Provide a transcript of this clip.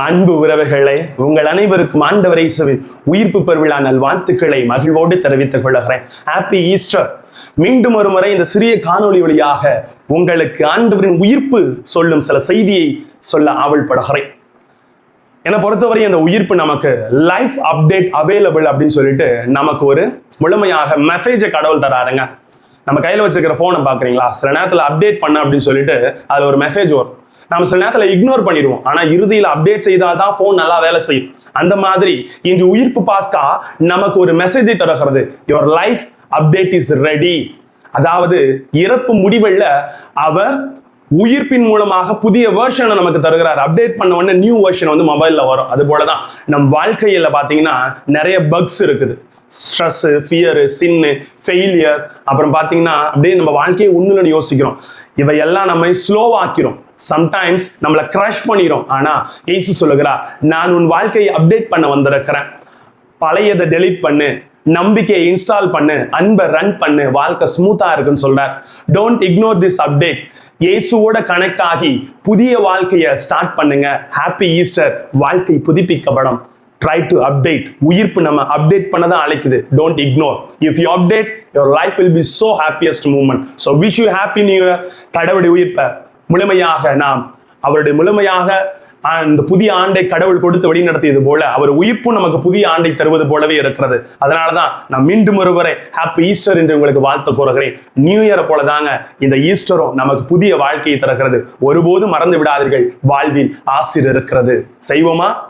அன்பு உறவுகளே, உங்கள் அனைவருக்கும் ஆண்டவர் இயேசுவின் உயிர்ப்பு பெருவிழா நல்வாழ்த்துக்களை மகிழ்வோடு தெரிவித்துக் கொள்கிறேன். Happy Easter. மீண்டும் ஒரு முறை இந்த சிறிய காணொளி வழியாக உங்களுக்கு ஆண்டவரின் உயிர்ப்பு சொல்லும் சில செய்தியை சொல்ல ஆவல்படுகிறேன். என்னை பொறுத்தவரை அந்த உயிர்ப்பு நமக்கு லைஃப் அப்டேட் அவைலபிள் அப்படின்னு சொல்லிட்டு நமக்கு ஒரு முழுமையாக மெசேஜை கடவுள் தராருங்க. நம்ம கையில் வச்சிருக்கிற போனை பாக்குறீங்களா, சில நேரத்தில் அப்டேட் பண்ண அப்படின்னு சொல்லிட்டு அது ஒரு மெசேஜ் வரும். நம்ம சில நேரத்தில் இக்னோர் பண்ணிடுவோம், ஆனா இறுதியில் அப்டேட் செய்தால்தான் போன் நல்லா வேலை செய்யும். அந்த மாதிரி இன்று உயிர்ப்பு பாஸ்கா நமக்கு ஒரு மெசேஜை தருகிறது. Your life update is ready. அதாவது இறப்பு முடிவுல அவர் உயிர்ப்பின் மூலமாக புதிய வெர்ஷனை நமக்கு தருகிறார். அப்டேட் பண்ண உடனே நியூ வெர்ஷன் வந்து மொபைல்ல வரும். அது போலதான் நம் வாழ்க்கையில பாத்தீங்கன்னா நிறைய பக்ஸ் இருக்குது. ஸ்ட்ரெஸ், ஃபியர், சின்னு, ஃபெயிலியர், அப்புறம் பாத்தீங்கன்னா அப்படியே நம்ம வாழ்க்கையை ஒண்ணுன்னு யோசிக்கிறோம். இவையெல்லாம் நம்ம ஸ்லோவாக்கிறோம். சம்டைம்ஸ் நம்மளை கிரஷ் பண்ணிடும். ஆனா இயேசு சொல்லுகிறார், நான் உன் வாழ்க்கையை அப்டேட் பண்ண வந்திருக்கிறேன். பழையதை டெலீட் பண்ணு, நம்பிக்கையை இன்ஸ்டால் பண்ணு, அன்பை ரன் பண்ணு, வாழ்க்கை ஸ்மூத்தா இருக்குன்னு சொல்றார். Don't ignore this update. இயேசுவோட கனெக்ட் ஆகி புதிய வாழ்க்கையை ஸ்டார்ட் பண்ணுங்க. Happy Easter. வாழ்க்கை புதுப்பிக்கப்படும். Try to update. உயிர்ப்பு நம்ம அப்டேட் பண்ணதான் அழைக்குது. Don't ignore. If you update, your life will be so happiest moment. So wish you happy new year. கடவுளுடைய உயிர்ப்பை முழுமையாக நாம் அவருடைய முழுமையாக அந்த புதிய ஆண்டை கடவுள் கொடுத்து வழி நடத்தியது போல அவர் உயிர்ப்பும் நமக்கு புதிய ஆண்டை தருவது போலவே இருக்கிறது. அதனாலதான் நான் மீண்டும் ஒருவரை ஹாப்பி ஈஸ்டர் என்று உங்களுக்கு வாழ்த்து கூறுகிறேன். நியூ இயரை போலதாங்க இந்த ஈஸ்டரும் நமக்கு புதிய வாழ்க்கையை திறக்கிறது. ஒருபோதும் மறந்து விடாதீர்கள், வாழ்வில் ஆசீர் இருக்கிறது. செய்வோமா?